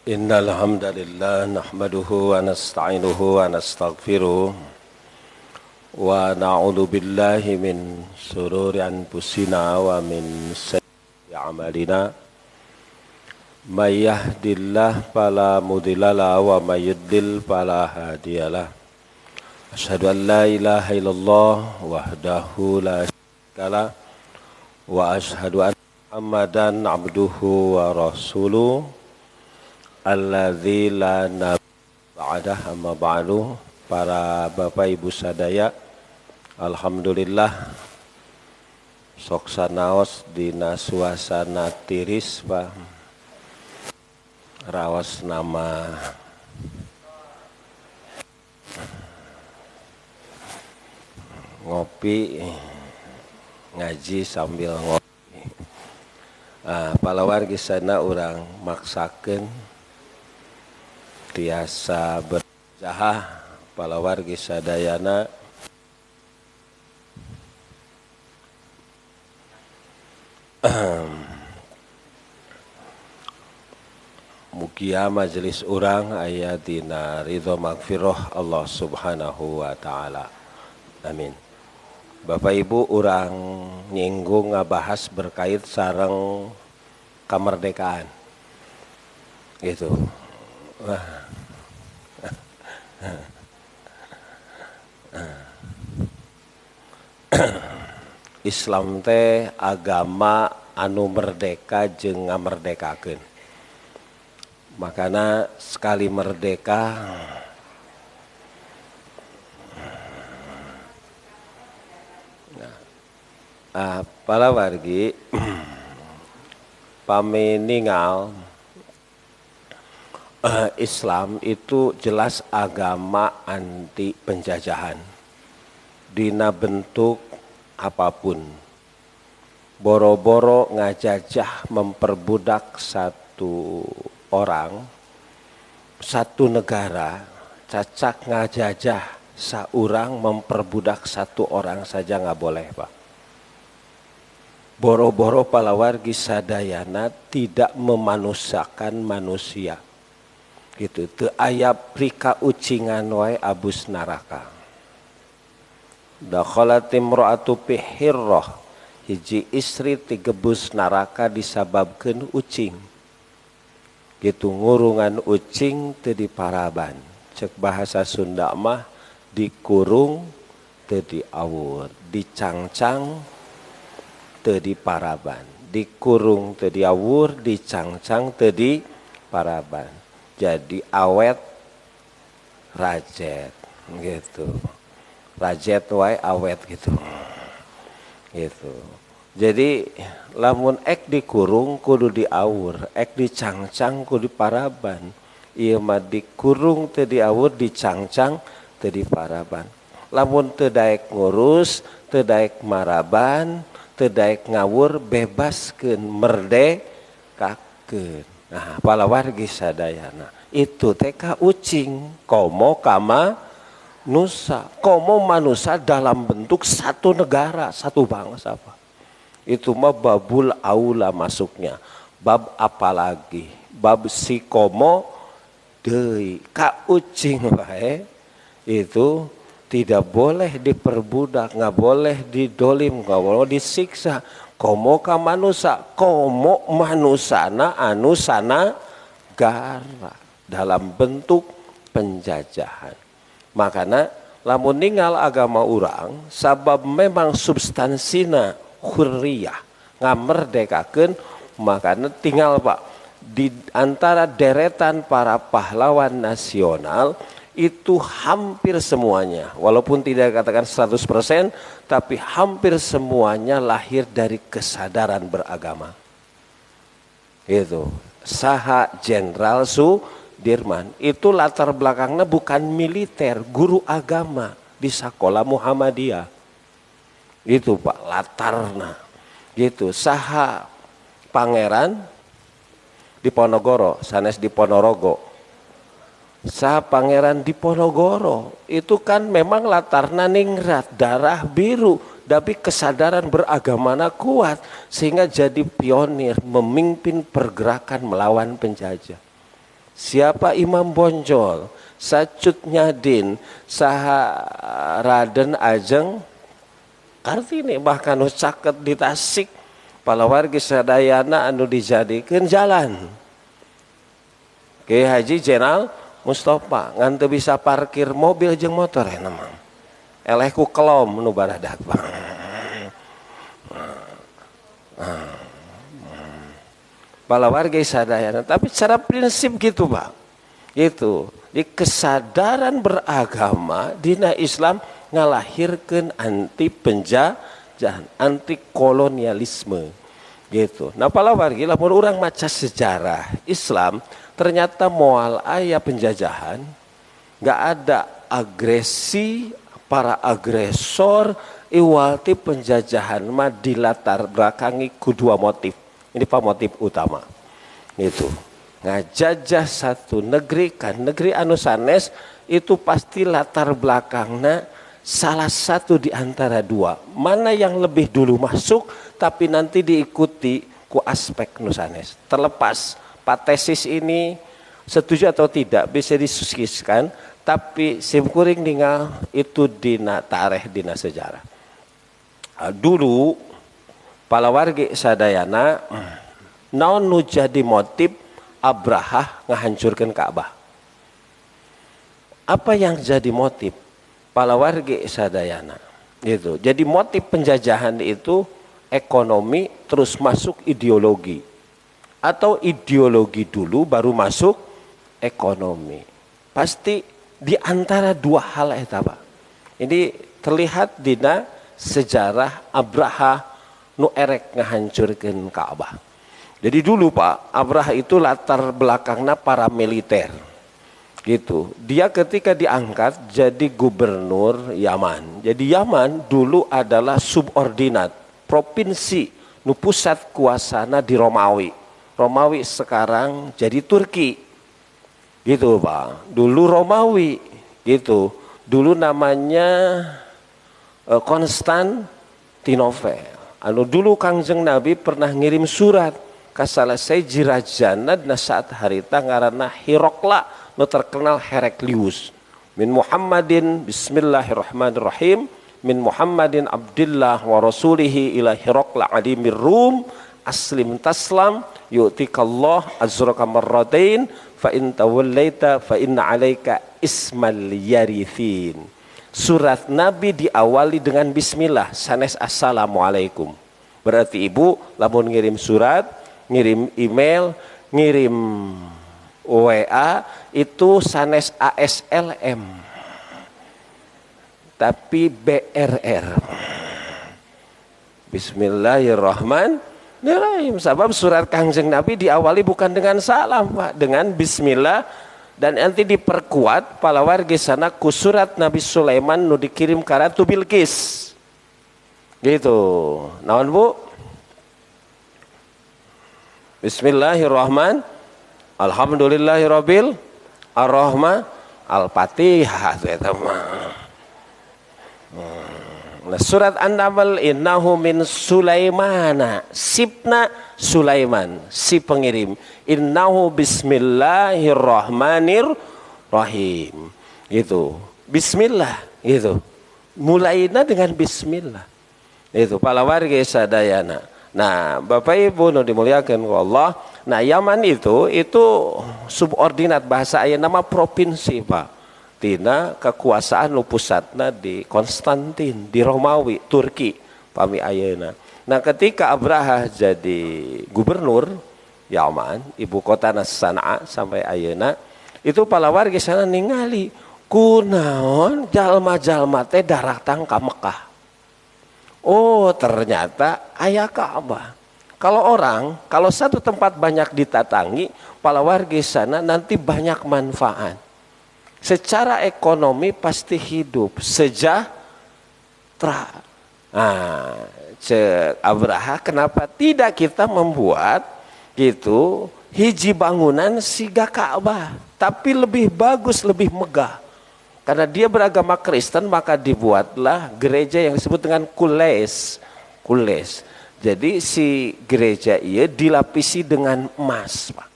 Innal hamdalillah nahmaduhu wa nasta'inuhu wa nastaghfiruh wa na'udzu billahi min shururi anfusina wa min sayyiati a'malina may yahdihillahu fala mudhillalah wa may yudlil fala hadiyalah. Asyhadu an la ilaha illallah wahdahu la syarikalah wa asyhadu anna Muhammadan abduhu wa rasuluh alladzi la nabiyya ba'dah. Amma ba'du. Para bapak ibu sadaya, alhamdulillah sok sanaos dina suasana tiris Pak, raos nama ngopi ngaji sambil ngopi. Palawargi sana urang maksakeun tiasa berjahah palawargi sadayana mugia majelis urang aya dina ridho magfirah Allah subhanahu wa ta'ala. Amin. Bapak Ibu, urang nyinggung ngabahas berkait sareng kamerdekaan gitu. Islam teh agama anu merdeka jeung ngamerdekakeun. Makana sekali merdeka palawargi pami ningal Islam itu jelas agama anti penjajahan dina bentuk apapun. Boro-boro ngajajah memperbudak satu orang, satu negara, cacak ngajajah saurang memperbudak satu orang saja nggak boleh Pak. Boro-boro palawargi sadayana tidak memanusiakan manusia. Gitu, teu aya prika ucingan wae abus neraka. Dakhalat imra'atu fi hirrah, hiji istri tigebus neraka disababkeun ucing. Gitu, ngurungan ucing teu diparaban. Cek bahasa Sunda mah dikurung teu diawur, dicangcang teu diparaban. Dikurung teu diawur, dicangcang teu diparaban. Jadi awet rajet gitu, rajet wae awet gitu. Jadi lamun ek dikurung kudu diawur, ek dicangcang kudu diparaban. Ieu mah dikurung teu diawur, dicangcang teu diparaban. Lamun teu daek ngurus, teu daek maraban, teu daek ngawur, bebaskeun, merdekakeun. Nah, palawargi sadayana itu teka ucing komo kama nusa, komo manusia dalam bentuk satu negara, satu bangsa Pak. Itu mah babul aula masuknya. Bab apalagi? Bab si komo deui ka ucing wae itu tidak boleh diperbudak, nggak boleh didolim, nggak boleh disiksa. Komo ka manusia, komo manusana anu sana gara dalam bentuk penjajahan. Makana lamun ninggal agama urang sabab memang substansina hurriyah ngamerdekakeun, makana tinggal Pak di antara deretan para pahlawan nasional itu hampir semuanya, walaupun tidak katakan 100%, tapi hampir semuanya lahir dari kesadaran beragama. Itu saha Jenderal Sudirman itu latar belakangnya bukan militer, guru agama di sekolah Muhammadiyah. Itu Pak latarna. Gitu, saha Pangeran di Ponorogo, sanes di Ponorogo. Pangeran Diponegoro itu kan memang latarna ningrat, darah biru, tapi kesadaran beragamana kuat sehingga jadi pionir memimpin pergerakan melawan penjajah. Siapa Imam Bonjol, Sacut Nyadin, saha Raden Ajeng Kartini, bahkan caket di Tasik pala wargi sadayana anu dijadikeun jalan. Kiai Haji Jenal Mustafa ngan teu bisa parkir mobil jeung motor ya namang. Eleh ku kelom nu baradak bang. Pala warga sadayana, tapi secara prinsip gitu bang, gitu. Di kesadaran beragama dina Islam ngalahirkeun anti penjajahan, anti kolonialisme, gitu. Nah pala warga lamun urang maca sejarah Islam ternyata moal aya penjajahan, nggak ada agresi para agresor, iwalti penjajahan mah dilatar belakangi ku dua motif. Ini pak motif utama, itu ngajajah satu negeri kan negeri anu sanes itu pasti latar belakangnya salah satu di antara dua, mana yang lebih dulu masuk tapi nanti diikuti ku aspek nusanes. Terlepas patesis ini setuju atau tidak bisa disuskiskan, tapi simkuring ningal itu dina tareh dina sejarah. Dulu pala wargi sadayana naon nu jadi motif Abrahah ngahancurkeun Ka'bah. Apa yang jadi motif pala wargi sadayana gitu. Jadi motif penjajahan itu ekonomi terus masuk ideologi, atau ideologi dulu baru masuk ekonomi. Pasti di antara dua hal eta Pak. Ini terlihat dina sejarah Abrahah nu erek ngahancurkeun Ka'bah. Jadi dulu Pak, Abrahah itu latar belakangnya para militer. Gitu. Dia ketika diangkat jadi gubernur Yaman. Jadi Yaman dulu adalah subordinat provinsi nu pusat kuasana di Romawi. Romawi sekarang jadi Turki. Gitu Pak. Dulu Romawi gitu. Dulu namanya Konstantinopel. Anu dulu Kangjeng Nabi pernah ngirim surat ka salah seji rajana dina saat harita ngaranna Hirokla nu terkenal Heraklius. Min Muhammadin bismillahirrahmanirrahim min Muhammadin abdillah wa rasulihi ila Hirokla adimir Rum aslim taslam yu'tikallah azraka marratain fa in tawallaita fa inna alaika ismal yarithin. Surat Nabi diawali dengan bismillah sanes assalamualaikum. Berarti ibu lamun ngirim surat, ngirim email, ngirim WA itu sanes ASLM. Tapi BRR. Bismillahirrahmanirrahim. Sebab surat Kangjeng Nabi diawali bukan dengan salam, Pak, dengan bismillah. Dan nanti diperkuat pala wargi sana ku surat Nabi Sulaiman nu dikirim ka Ratu Bilqis. Gitu. Naon Bu? Bismillahirrahmanirrahim. Alhamdulillahirabbil arrahman al-Fatihah eta mah. Nah, surat An-Naml innahu min Sulaimana, sipna Sulaiman, si pengirim. Innahu bismillahirrahmanirrahim. Gitu. Bismillah gitu. Mulainya dengan bismillah. Itu pala warga sadayana. Nah, Bapak Ibu nu dimuliakeun ku Allah, nah Yaman itu subordinat bahasa aya nama provinsi, Pak. Tina kekuasaan nu pusatna di Konstantin, di Romawi, Turki, pami ayeuna. Nah, ketika Abrahah jadi gubernur Yaman, ibu kota Sana'a sampai ayeuna, itu pala warga sana ningali kunaon jalma-jalma teh daratang ka Mekah. Oh, ternyata aya Ka'bah. Kalau satu tempat banyak ditatangi, pala warga sana nanti banyak manfaat. Secara ekonomi pasti hidup sejahtera. Nah, cek Abrahah, kenapa tidak kita membuat gitu hiji bangunan siga Ka'bah, tapi lebih bagus, lebih megah. Karena dia beragama Kristen, maka dibuatlah gereja yang disebut dengan kules. Jadi si gereja ia dilapisi dengan emas, Pak.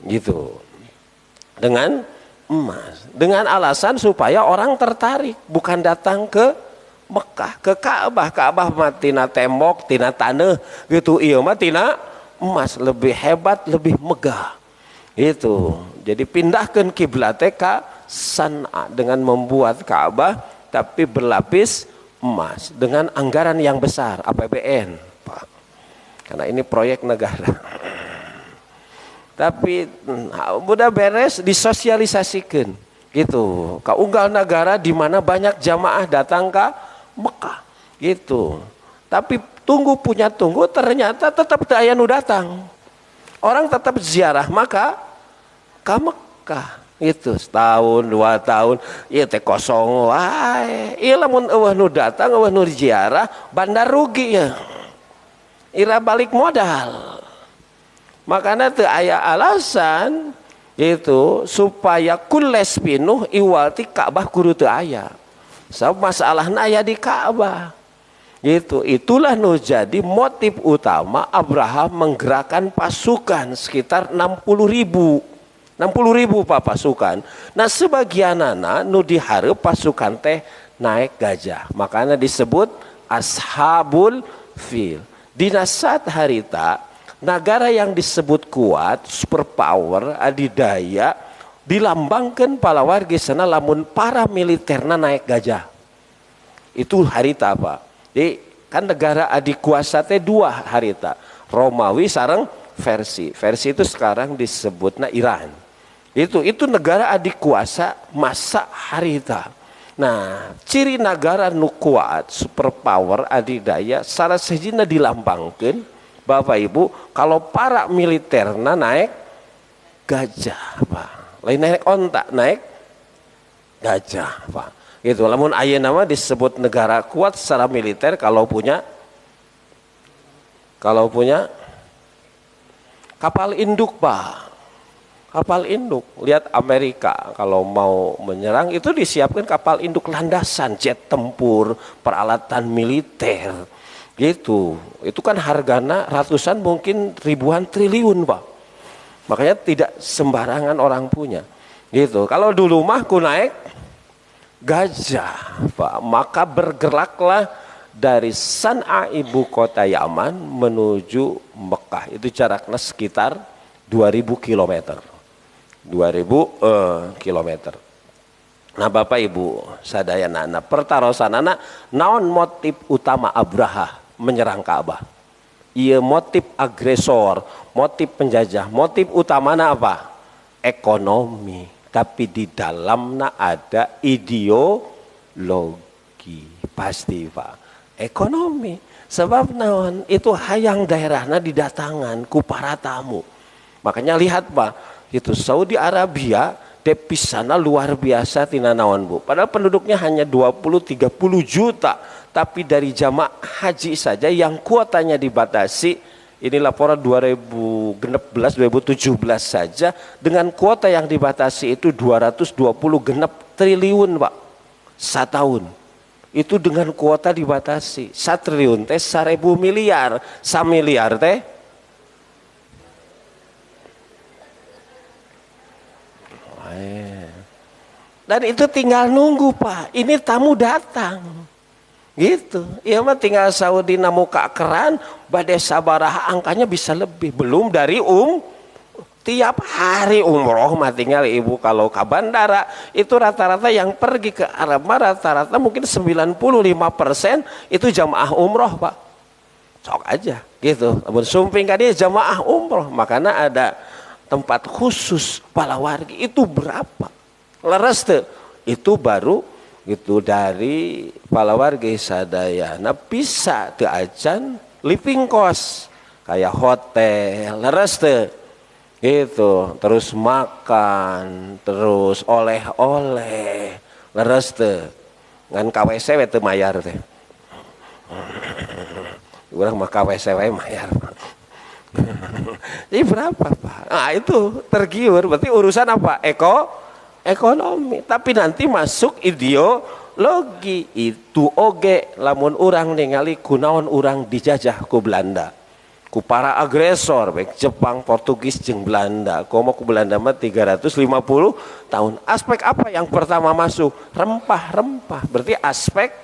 Gitu. dengan emas, dengan alasan supaya orang tertarik, bukan datang ke Mekah, ke Ka'bah. Ka'bah mah tina tembok, tina tanah gitu, ieu mah tina emas, lebih hebat, lebih megah. Itu. Jadi pindahkan kiblatnya ke San'a dengan membuat Ka'bah tapi berlapis emas dengan anggaran yang besar, APBN, Pak. Karena ini proyek negara. Tapi udah beres disosialisasikan gitu. Ka unggal negara di mana banyak jamaah datang ke Mekah gitu. Tapi tunggu ternyata tetap daya nu datang. Orang tetap ziarah maka ke Mekah itu setahun 2 tahun ieu teh kosong wae. Ieu lamun eueuh nu datang eueuh nu ziarah bandar rugi ya. Ira balik modal. Makanya teu aya alasan itu supaya kules pinuh iwal ti Ka'bah kudu teu aya. Sabab masalahna aya di Ka'bah. Gitu. Itulah nu jadi motif utama Abraham menggerakkan pasukan sekitar 60.000 Pak pasukan. Nah sebagianana nu dihareup pasukan teh naik gajah. Makanya disebut Ashabul Fil. Dina saat harita negara yang disebut kuat, superpower, adidaya dilambangkan palawargi sana lamun para militerna naik gajah. Itu harita Pak. Jadi kan negara adikuasa teh 2 harita. Romawi sareng Versi. Versi itu sekarang disebutna Iran. Itu negara adikuasa masa harita. Nah, ciri negara nu kuat, superpower, adidaya, sarasejina dilambangkan, Bapak Ibu, kalau para militerna naik gajah, Pak. Lain naik onta, naik gajah, Pak. Gitu. Lamun ayeuna mah disebut negara kuat secara militer kalau punya kapal induk, Pak. Kapal induk, lihat Amerika kalau mau menyerang itu disiapkan kapal induk landasan, jet tempur, peralatan militer, gitu. Itu kan harganya ratusan mungkin ribuan triliun Pak. Makanya tidak sembarangan orang punya, gitu. Kalau dulu mah ku naik gajah, Pak, maka bergeraklah dari San'a ibu kota Yaman menuju Mekah. Itu jaraknya sekitar 2000 km. 2000 km. Nah Bapak Ibu sadayana pertarosanana naon motif utama Abraha menyerang Ka'bah? Ieu motif agresor, motif penjajah, motif utamana apa? Ekonomi. Tapi di dalamnya ada ideologi. Pasti Pak. Ekonomi. Sebab naon itu hayang daerahna didatangan ku para tamu. Makanya lihat Pak, itu Saudi Arabia depisana luar biasa tina naon Bu. Padahal penduduknya hanya 20-30 juta, tapi dari jamaah haji saja yang kuotanya dibatasi, ini laporan 2016-2017 saja dengan kuota yang dibatasi itu 220 genep triliun Pak setahun. Itu dengan kuota dibatasi 1 triliun teh 1000 miliar, 1 miliar teh dan itu tinggal nunggu Pak, ini tamu datang gitu. Iya mah tinggal Saudi muka keran badai sabaraha angkanya bisa lebih, belum dari tiap hari umroh mah tinggal ibu kalau ke bandara itu rata-rata yang pergi ke Arab mah rata-rata mungkin 95% itu jamaah umroh Pak. Sok aja gitu. Namun sumping kan dia jamaah umroh, makanya ada tempat khusus palawargi. Itu berapa? Leres tuh. Itu baru gitu dari palawargi sadayana bisa teu acan living cost kayak hotel leres tuh. Gitu, terus makan, terus oleh-oleh leres tuh. Ngan KWC we teu mayar teh. Urang mah KWC we mayar. Jadi berapa Pak? Nah itu tergiur, berarti urusan apa? Ekonomi. Tapi nanti masuk ideologi. Itu oge lamun urang ningali kunaon urang dijajah ku Belanda. ku para agresor baik Jepang, Portugis jeung Belanda. Komo ku Belanda mah 350 tahun. Aspek apa yang pertama masuk? Rempah-rempah. Berarti aspek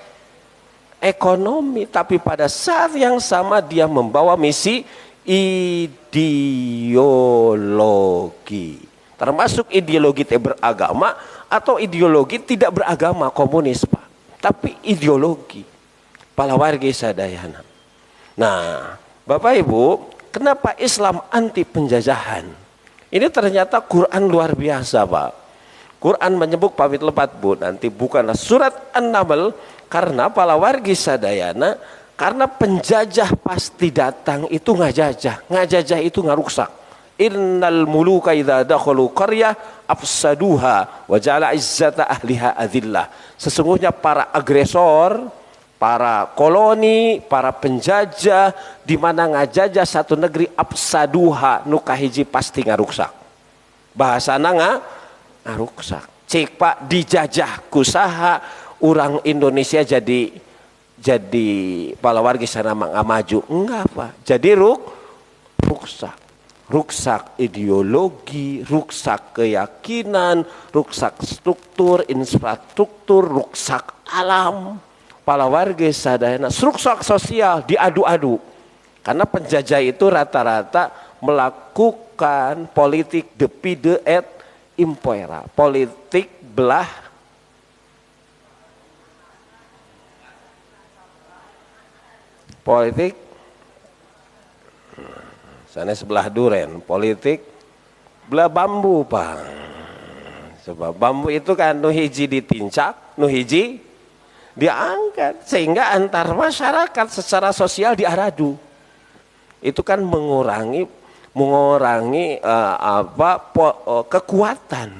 ekonomi, tapi pada saat yang sama dia membawa misi ideologi. Termasuk ideologi beragama atau ideologi tidak beragama komunis, Pak. Tapi ideologi palawargi sadayana. Nah, Bapak Ibu, kenapa Islam anti penjajahan? Ini ternyata Quran luar biasa, Pak. Quran menyebut pamit lebat, Bu, nanti bukanlah surat An-Naml, karena palawargi sadayana, karena penjajah pasti datang itu ngajajah itu ngaruksak. Innal muluka idza dakhalu qaryah afsaduha wa ja'ala izzata ahliha adillah. Sesungguhnya para agresor, para koloni, para penjajah di mana ngajajah satu negeri afsaduha nu kahiji pasti ngaruksak. Bahasana ngaruksak. Cek Pak, dijajah kusaha orang Indonesia jadi palawargi sana maju. Enggak, Pak. Jadi ruksak ideologi, ruksak keyakinan, ruksak struktur, infrastruktur, ruksak alam. Palawargi sadayana, ruksak sosial diadu-adu. Karena penjajah itu rata-rata melakukan politik divide et impera, politik belah politik sana sebelah duren, politik belah bambu, Pak. Sebab bambu itu kan nu hiji ditincak, nu hiji diangkat, sehingga antar masyarakat secara sosial diaradu. Itu kan mengurangi kekuatan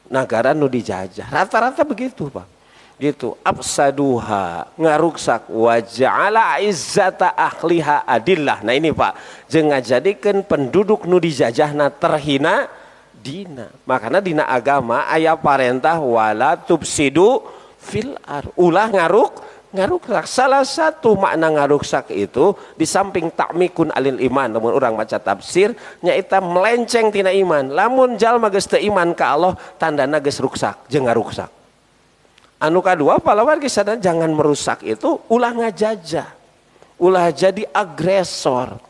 negara nu dijajah. Rata-rata begitu, Pak. Gitu. Afsaduha, ngaruksak, wa ja'ala izzata ahliha adillah. Nah ini, Pak, jeung ngajadikeun penduduk nu dijajahna terhina dina. Makanya dina agama aya parentah wala tubsidu fil ar. Ulah ngaruksak. Salah satu makna ngaruksak itu di samping takmikun alil iman, namun orang maca tafsir nyaita melenceng tina iman. Lamun jalma geus teu iman ka Allah tandana geus ruksak jeung ngaruksak. Anu kadua palawargi sadayana jangan merusak itu ulah ngajajah. Ulah jadi agresor.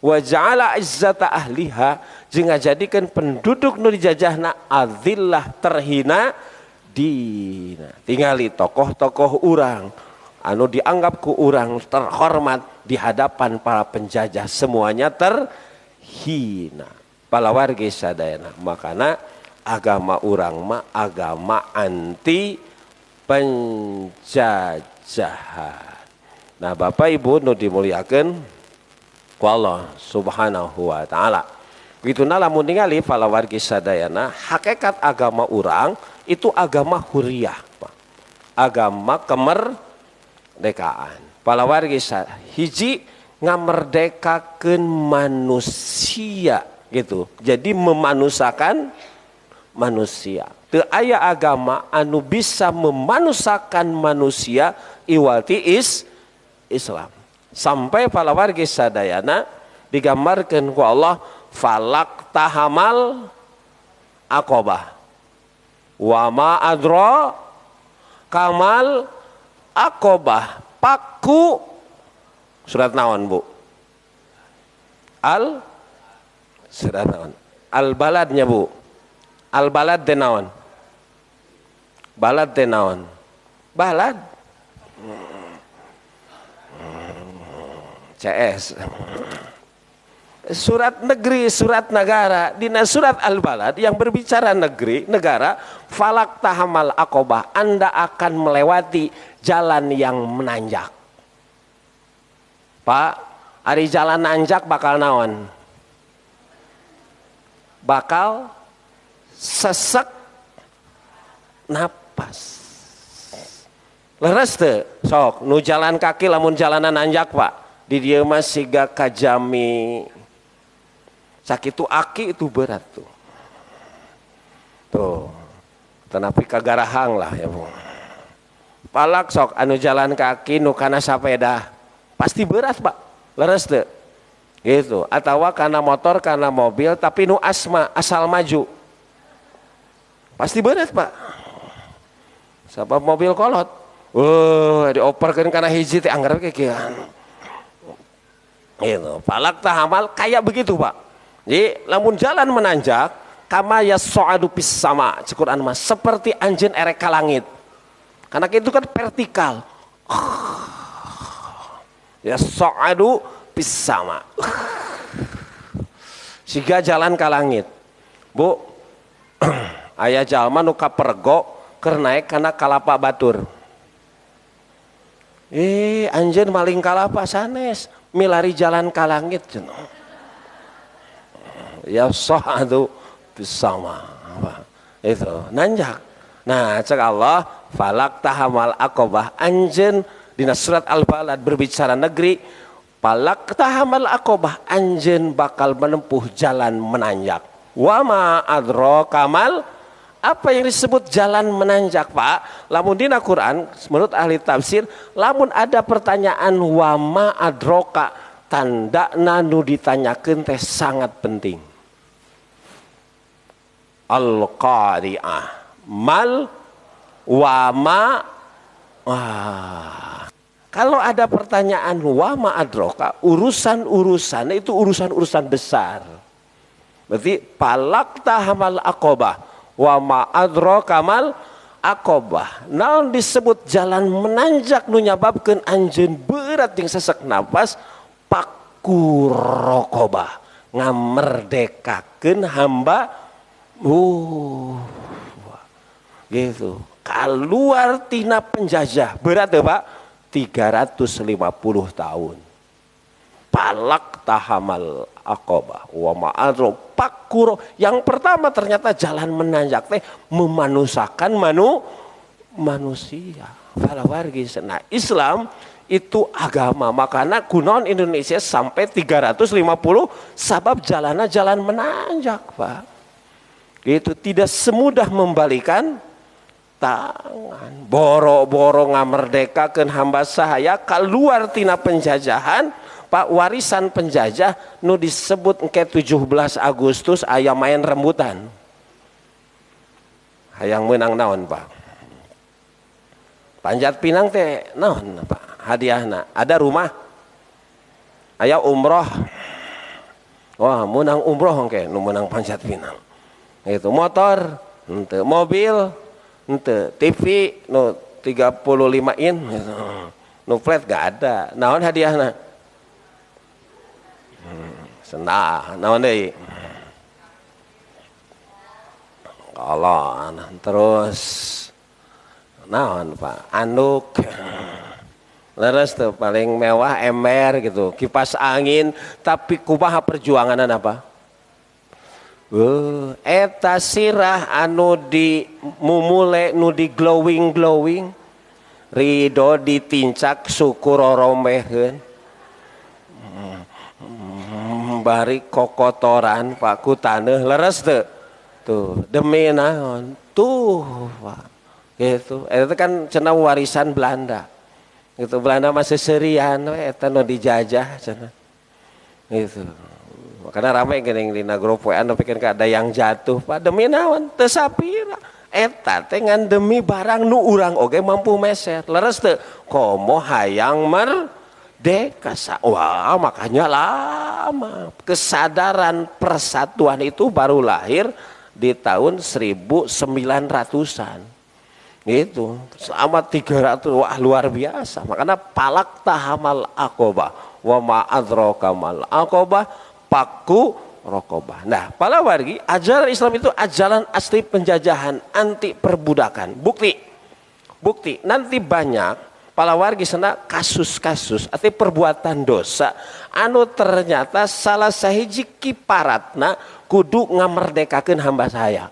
Wa ja'ala izzata ahliha, jeung ngajadikeun penduduk nu dijajahna adzillah terhina dina. Tingali tokoh-tokoh urang anu dianggap ku urang terhormat di hadapan para penjajah semuanya terhina. Palawargi sadayana, makana agama urang mah agama anti penjajahan. Nah, Bapak Ibu nu dimuliakeun ku Allah Subhanahu wa taala. Bituna lamun ningali palawargi sadayana, hakikat agama urang itu agama huriyah, Pak. Agama kemerdekaan. Palawargi hiji ngamerdekakeun manusia gitu. Jadi memanusakan manusia. Teu aya agama anu bisa memanusakan manusia iwalti Islam. Sampai palawargi sadayana digambarkeun ku Allah falak tahamal aqobah wa ma adra kamal aqobah. Paku surat naon, Bu? Surat naon? Al baladnya, Bu. Al balad teh naon? Balad teh naon? Balad CS. Surat negeri, surat negara. Dina surat Al-Balad yang berbicara negeri, negara, falak tahamal aqobah, Anda akan melewati jalan yang menanjak. Pak, ari jalan nanjak bakal naon? Bakal sesek napas. Leres teu? Sok, nu jalan kaki lamun jalanan nanjak, Pak. Di dieu mah siga kajami. Sakitu aki itu berat tuh. Tuh. Tanapi kagarahang lah ya, Bu. Palak sok anu jalan kaki nu kana sapeda pasti berat, Pak. Leres teu? gitu, atau karena motor karena mobil tapi nu asal maju pasti berat Pak, sebab mobil kolot dioperkan karena hiji teh anggar kekian gitu. Falak tahamal kayak begitu Pak. Jadi lamun jalan menanjak kama yas'adu pis sama Quran mas seperti anjeun erek ka langit, karena itu kan vertikal yas'adu pis sama siga jalan ka langit Bu. Aya jalma nu kapergo keur naek kana kalapa batur, anjeun maling kalapa sanes milari jalan ka langit cenah ya sa'adu bisama itu nanjak. Nah cek Allah falak tahamal aqobah anjeun dina surat Al-Balad berbicara negeri falak tahamal aqobah anjeun bakal menempuh jalan menanjak. Wa ma adraka mal apa yang disebut jalan menanjak Pak? Lamun dina Quran menurut ahli tafsir lamun ada pertanyaan wa ma adraka tanda nu ditanyakeun teh sangat penting. Al-qari'ah mal wa ma kalau ada pertanyaan wa ma adraka urusan-urusan itu urusan-urusan besar. Berarti palak tahamal aqobah wa ma adraka mal aqobah. Naon disebut jalan menanjak nu nyababkeun anjeun berat jeung sesek napas paku raqobah ngamerdekakeun hamba gitu keluar tina penjajah berat ya Pak 350 tahun. Palak tahamal aqobah wa ma'adro pakuro yang pertama ternyata jalan menanjak teh memanusakan manusia. Fala wargi nah Islam itu agama makanya kunon Indonesia sampai 350 sabab jalannya jalan menanjak Pak. Itu tidak semudah membalikan tangan boro-boro ngamerdekakeun hamba sahaya keluar tina penjajahan Pak. Warisan penjajah nu disebut engke 17 Agustus aya main rembutan hayang menang naon Pak Panjat Pinang teh naon Pak hadiahna ada rumah aya umroh wah menang umroh engke nu menang Panjat Pinang itu motor ente mobil ente TV nu 35 in gitu. Nu flat gak ada naon hadiahna senah naon deui kolon terus naon Pak anduk leres tuh paling mewah ember gitu kipas angin tapi kumaha perjuanganan apa eta sirah anu di mumule nu di glowing ridho ditincak syukur romehkeun bari kokotoran Pak ku taneuh leres teu tuh demi naon tuh Pak gitu eta kan cenah warisan Belanda gitu Belanda masih serian we eta nu dijajah cenah gitu. Makanya ramai geuning dina grup WA anu pikeun ada yang jatuh Pak demi naon teu sapira eta teh ngan demi barang nu urang oge mampu meser leres teu komo hayang merdeka wah makanya lama kesadaran persatuan itu baru lahir di tahun 1900-an gitu selama 300 wah luar biasa makanya palak tahamal aqobah wa ma adraka mal aqobah paku rokobah. Nah, para wargi, ajaran Islam itu ajaran asli penjajahan, anti perbudakan. Bukti. Nanti banyak para wargi sana kasus-kasus atau perbuatan dosa anu ternyata salah sahiji kiparatna kudu ngamerdekakeun hamba saya.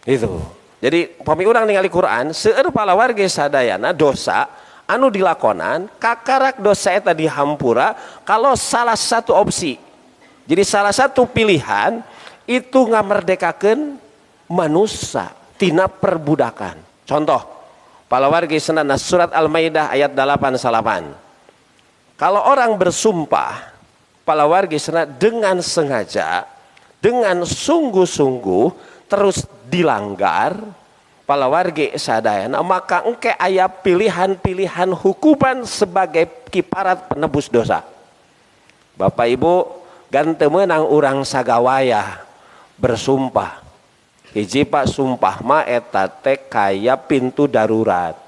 Itu. Jadi pami urang ningali Quran, seueur para wargi sadayana dosa anu dilakonan kakarak dosa eta dihampura kalau salah satu opsi jadi salah satu pilihan itu ngamerdekakeun manusia tina perbudakan. Contoh para wargi senana surat Al-Maidah ayat 88 kalau orang bersumpah palawargisna dengan sengaja, dengan sungguh-sungguh terus dilanggar palawargi sadayana, maka engke aya pilihan-pilihan hukuman sebagai kiparat penebus dosa. Bapak Ibu, ganteu meunang urang sagawaya bersumpah. Hiji Pak sumpah mah eta teh kaya pintu darurat.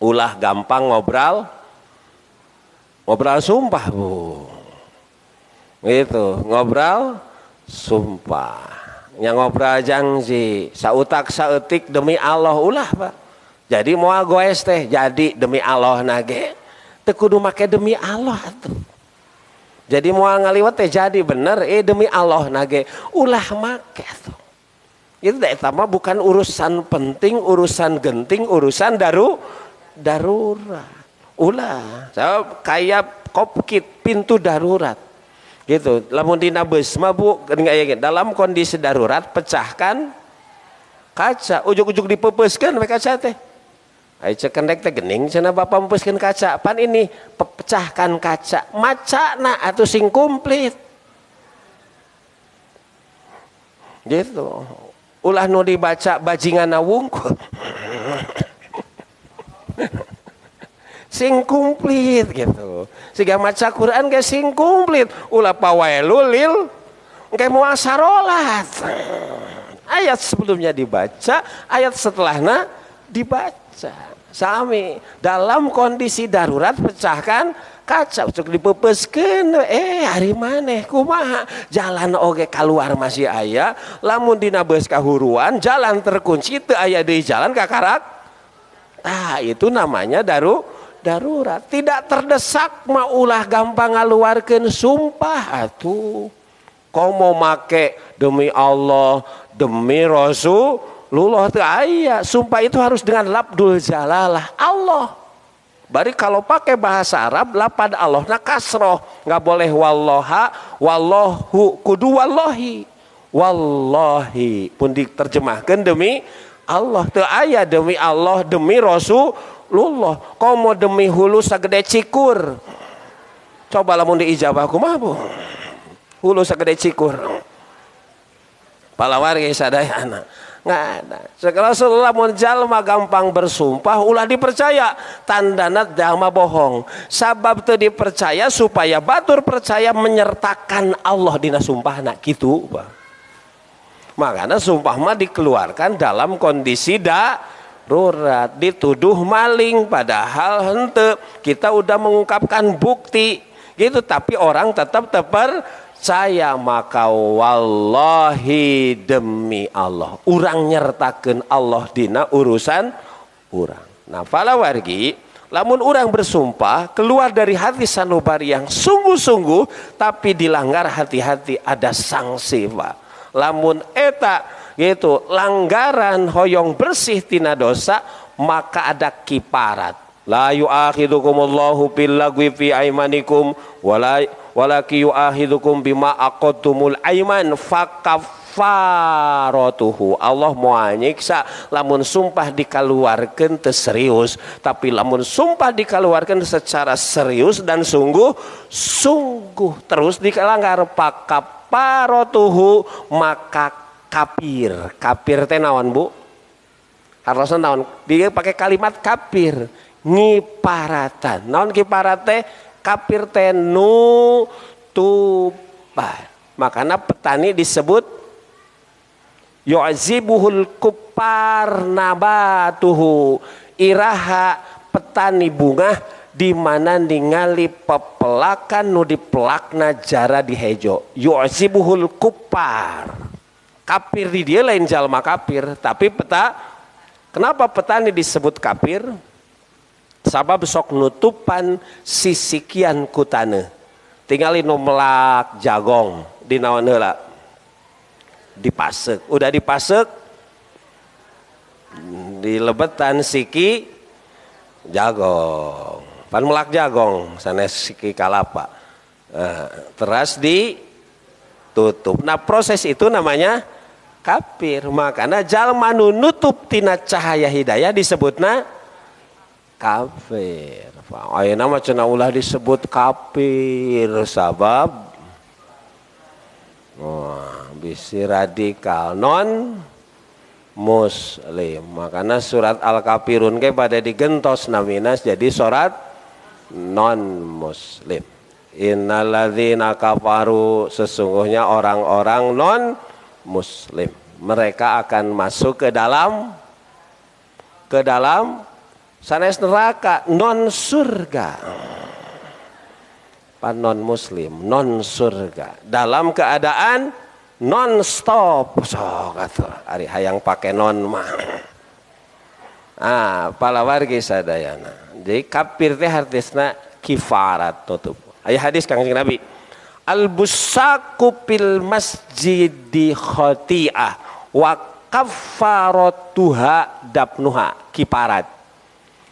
Ulah gampang ngobrol sumpah Bu. Gitu, ngobrol sumpah. Yang ngobrol janji sautak saeutik demi Allah ulah Pak. Jadi moal goes teh jadi demi Allah nage. Teu kudu make demi Allah atuh. Jadi moal ngaliwat teh jadi bener demi Allah nage ulah make atuh. Itu eta mah bukan urusan penting, urusan genting, urusan darurat. Ulah, saya kayak kokpit pintu darurat. Gitu. Lamun dina beus mah Bu, dalam kondisi darurat pecahkan kaca, ujug-ujug dipepeuskeun we kaca teh. Ai cek kendek teh geuning cenah Bapak mempeuskeun kaca. Pan ini pecahkan kaca, macana atuh sing komplit. Gitu. Ulah nu dibaca bajinganna wungkul. Sing komplit gitu. Siga maca Quran ge sing komplit. Ulah pawailul lil engke moal sarolat. Ayat sebelumnya dibaca, ayat setelahnya dibaca. Sami dalam kondisi darurat pecahkan kaca cuk dipepeuskeun hari maneh kumaha jalan oge keluar masih aya lamun dina beus kahuruan jalan terkunci teu aya deui jalan ka karak itu namanya darurat. Tidak terdesak mah ulah gampang ngaluarkeun sumpah atuh komo make demi Allah demi Rasulullah teu aya. Sumpah itu harus dengan lafdzul jalalah Allah. Bari kalau pakai bahasa Arab lapad Allah na kasroh, nggak boleh wallaha, wallahu, kudu wallahi pun diterjemahkan demi Allah. Teu aya demi Allah demi Rasulullah. Komo demi hulu sagede cikur. Coba lamun diijabah kumaha Bu? Hulu sagede cikur. Palawargi sadayana. Nggak ada. Rasulullah mun jalma gampang bersumpah ulah dipercaya, tandana jalma bohong. Sabab teu dipercaya supaya batur percaya menyertakan Allah dina sumpahna kitu. Makanya sumpah mah dikeluarkan dalam kondisi darurat. Dituduh maling padahal henteu, kita udah mengungkapkan bukti gitu tapi orang tetap saya maka wallahi demi Allah urang nyertakeun Allah dina urusan urang. Nah palawargi lamun urang bersumpah keluar dari hati sanubari yang sungguh-sungguh tapi dilanggar hati-hati ada sanksi Pak. Lamun eta gitu langgaran hoyong bersih tina dosa maka ada kiparat. La yu'akhidukumullahu billagwi fi aimanikum walaki yu'akhidukum bima aqadtumul aiman fakafaratuhu. Allah mau nyiksa lamun sumpah dikaluarkeun teu serius, tapi lamun sumpah dikaluarkeun secara serius dan sungguh terus dikalanggar fakafaratuhu maka kafir teh naon Bu? Harusna naon? Dia pakai kalimat kafir. Ngiparatan naon kiparat teh kafir teh nutupan. Makanya petani disebut yu'zibuhul kuppar nabatuhu. Iraha petani bunga di mana ningali pepelakan nu dipelakna jara di hejo. Yu'zibuhul kuppar. Kafir di dia lain jalma kafir, tapi kenapa petani disebut kafir? Sabab sok nutupan sisikian kutane. Tinggalin melak jagong di naon heula? Dipasek. Udah dipasek dilebetan siki jagong. Pan melak jagong sanes siki kalapa. Terus ditutup. Nah, proses itu namanya kafir. Makanya jalma nu nutup tina cahaya hidayah disebutna kafir. Ayeuna mah cenah ulah disebut kafir sabab bisi radikal non muslim. Makanya surat Al-Kafirun ke pada digentos naminas jadi surat non muslim. Innalladzina kafaru, sesungguhnya orang-orang non muslim mereka akan masuk ke dalam sanes neraka, non surga. Pan non muslim non surga dalam keadaan non stop. Sok atuh ari hayang pake non mah. Palawargi sadayana. Jadi kafir teh artisna kifarat tutup. Aya hadis Kangjeng Nabi. Al-busaku fil masjidi khati'ah wa kafaratuha dabnuha, kiparat.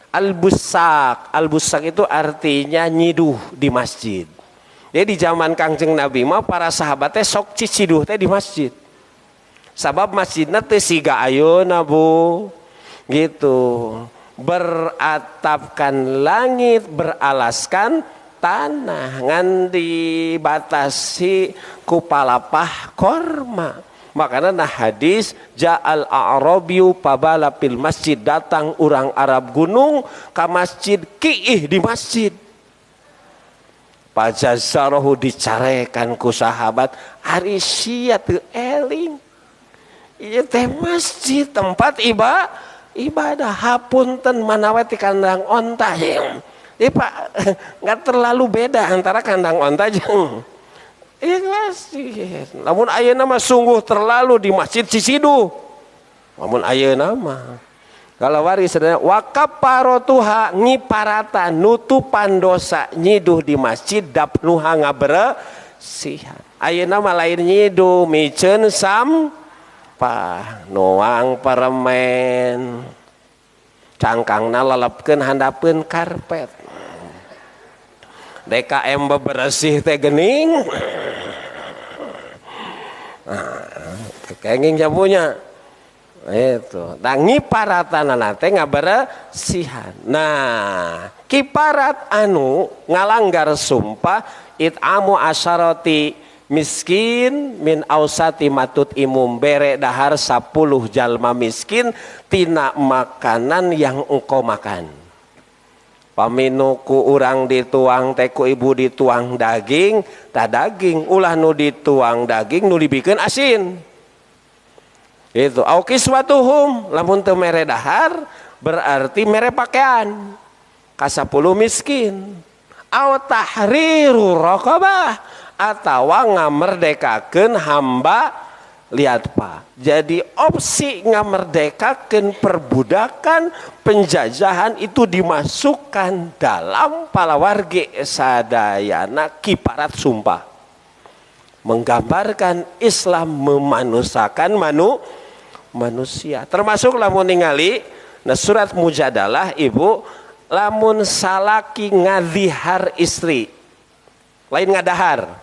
Al-busak itu artinya nyiduh di masjid. Jadi di zaman Kangjeng Nabi mah para sahabatnya sok ciciduh teh di masjid. Sabab masjidna teh siga ayeuna Bu. Gitu. Beratapkan langit, beralaskan tanah, ngan dibatasi ku palapah korma. Makanya hadis ja'al a'rabiyu pabala fil masjid, datang orang Arab gunung ke masjid, kiih di masjid. Pajazarohu dicarekan ku sahabat, ari sia teu eling. Ieu teh masjid tempat ibadah, hapunten manawe ti kandang onta. Pak, nggak terlalu beda antara kandang onta jeung masjid. Namun ayeuna mah sungguh terlalu di masjid cicidu. Namun ayeuna mah kalau waris sedaya wa kafaratuha ngiparatan nutupan dosa nyiduh di masjid dabnuha ngaberesihan. Ayeuna mah lain nyiduh miceun sampah, nuang permen, cangkangna lelepkeun handapkeun karpet. DKM beberesih teh geuning. Kenging jamunya. Itu. Da ngiparatanana teh ngaberesihan. Nah, kiparat anu ngalanggar sumpah it'amu asyarati miskin min ausati matut imum, bere dahar 10 jalma miskin tina makanan yang engkau makan. Paminuku urang dituang teh ku ibu dituang daging, tah daging ulah nu dituang daging nu dibikeun asin. Itu au kiswatuhum, lamun teu mere dahar berarti mere pakaian ka 10 miskin. Au tahriru raqabah, atawa ngamerdekakeun hamba. Lihat Pak, jadi opsi ngamerdekakeun perbudakan, penjajahan itu dimasukkan dalam palawargi sadayana kiparat sumpah. Menggambarkan Islam memanusiakan manusia. Termasuk lamun ningali nah surat Mujadalah ibu, lamun salaki ngadihar istri. Lain ngadahar.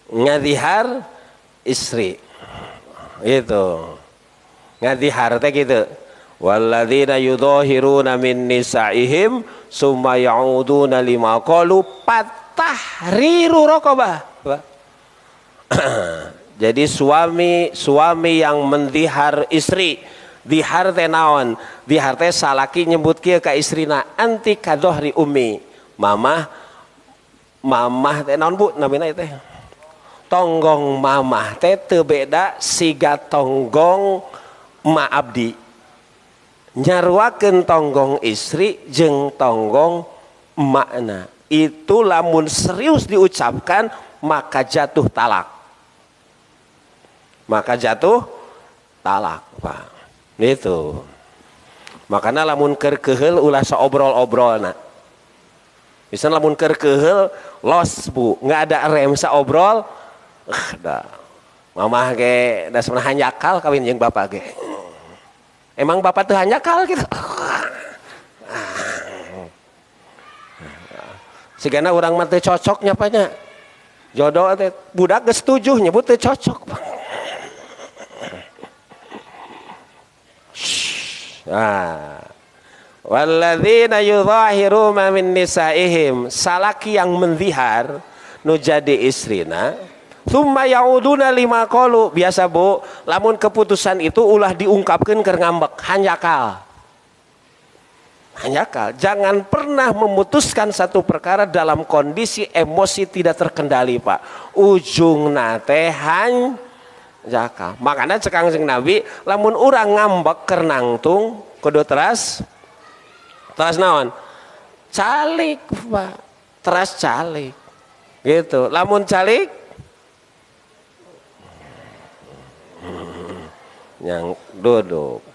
Ngadihar istri itu ngadihar teh gitu. Walladzina yudhahiruna min nisaihim summa ya'uduna lima qalu fatahriru raqabah. Jadi suami yang mendihar istri, dihar teh naon? Dihar teh salaki nyebut kieu ka istrina, anti kadhahri ummi. Mamah teh naon Bu namina teh? Tonggong mamah teh teu beda siga tonggong ma abdi. Nyaruakeun tonggong istri jeung tonggong makna. Itu lamun serius diucapkan maka jatuh talak. Pak. Itu. Makana lamun keur keheul ulah saobrol-obrolna. Misalnya lamun keur keheul los Bu, enggak ada rem saobrol. Dah, mamah ge da sebenarnya hanyakal kawin jeung bapak ge. Emang bapak teu hanyakal gitu. Sigana urang mah teu cocok nyapanya. Jodoh teh budak geus setuju nyebut teu cocok. Walladzina yudhahiruna min nisaihim, salaki yang menzihar nu jadi istrina, tsumma yauduna lima qalu, biasa Bu, lamun keputusan itu ulah diungkapkeun keur ngambek, hanjakal. Hanjakal, jangan pernah memutuskan satu perkara dalam kondisi emosi tidak terkendali, Pak. Ujung nate hanjakal. Makanya cek Kangjeng Nabi, lamun urang ngambek keur nangtung kudu teras naon? Calik, Pak. Teras calik. Gitu. Lamun calik yang duduk.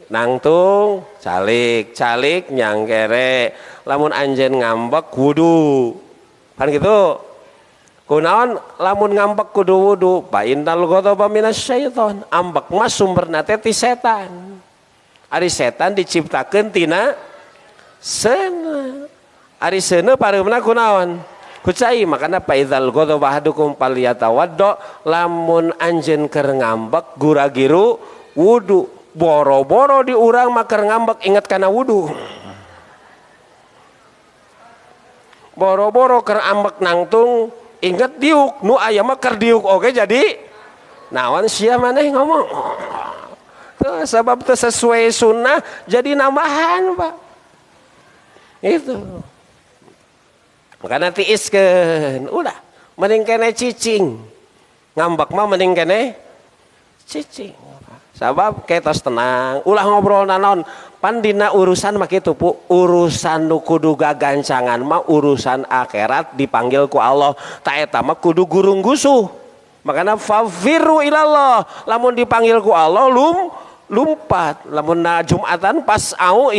Nangtung calik nyang kere. Lamun anjeun ngambek wudu. Kan gitu. Kunaon lamun ngambek kudu wudu. Fa innal ghadaba minasyaiton. Ambek mah sumberna teh ti setan. Ari setan diciptakeun tina seuneu. Ari seuneu pareumna kunaon? Ku cai. Makana fa idzal ghadaba ahadukum falyatawaddo, lamun anjeun keur ngambek gura-giru wudu. Boro-boro di urang mah keur ngambek inget kana wudu. Boro-boro keur ambek nangtung inget diuk, nu aya mah keur diuk oge jadi naon sia maneh ngomong. Tuh, sebab teu sesuai sunnah jadi nambahan, Pak. Itu. Makana tiiskeun, udah mending kene cicing. Ngambek mah mending kene cicing. Sabab ketos tenang, ulah ngobrol naon, pan dina urusan mah kitu Pu, urusan nu kudu gagancangan mah urusan akhirat dipanggil ku Allah, ta eta mah kudu gurung gusuh. Makana fafiru ilallah, lamun dipanggil ku Allah lumpat, lamun na Jumatan pas au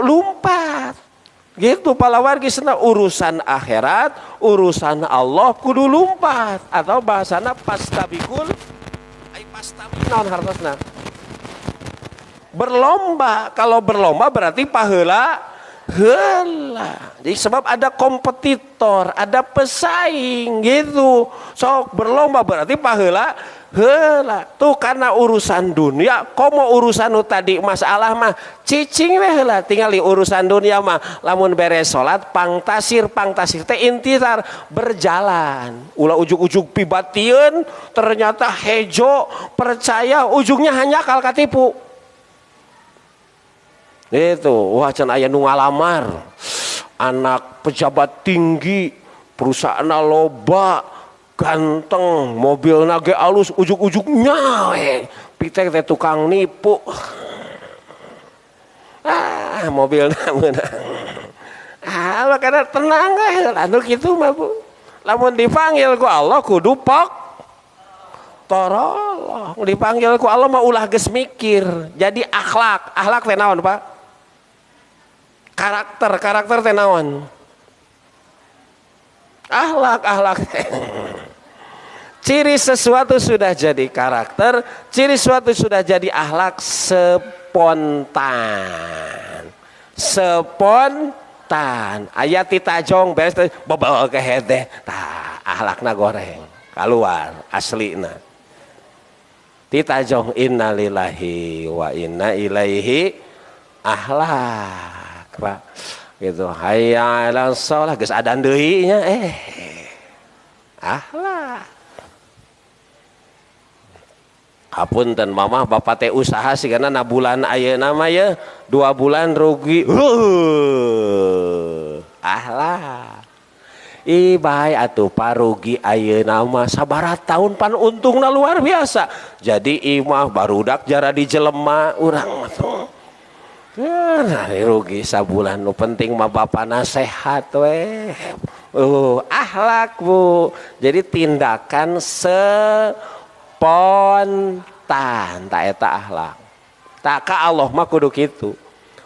lumpat. Gitu palawargisna urusan akhirat, urusan Allah kudu lumpat, atau bahasana pastabikul naon hartosna berlomba. Kalau berlomba berarti paheula heula. Jadi sebab ada kompetitor, ada pesaing gitu. Sok berlomba berarti paheula heula. Tuh karena urusan dunia, komo urusan nu tadi masalah mah cicing we heula. Tingali urusan dunia mah lamun beres salat pangtasir teh intisar berjalan. Ulah ujug-ujug pibatieun ternyata hejo percaya ujungnya hanya kal katipu. Itu wah can aya nu ngalamar anak pejabat tinggi, perusahaanna loba, ganteng, mobilna ge alus, ujug-ujugnya pitek teh tukang nipu. Mobilna meunang. Makanya tenang we anu kitu mah Bu. Lamun dipanggil ku Allah kudu torolong. Dipanggil ku Allah mah ulah geus mikir. Jadi akhlak teh naon, Pak? Karakter teh naon? Akhlak teh. Ciri sesuatu sudah jadi karakter, ciri sesuatu sudah jadi akhlak spontan. Aya ti tajong beres bobol ke hede, tah akhlakna goreng keluar aslina. Ti tajong innalillahi wa inna ilaihi akhlak. Pak gitu hayya 'alas shalah geus adan deui nya akhlak. Hapunten mamah bapak teh usaha sigana na bulan ayeuna mah ya 2 bulan rugi. Akhlak. Bae atuh parugi ayeuna mah sabaraha taun pan untungna luar biasa. Jadi imah barudak jara dijelema urang mah rugi sabulan. Nu penting mah bapana sehat we. Akhlak Bu. Jadi tindakan spontan ta eta akhlak. Tak ka Allah mah kudu kitu.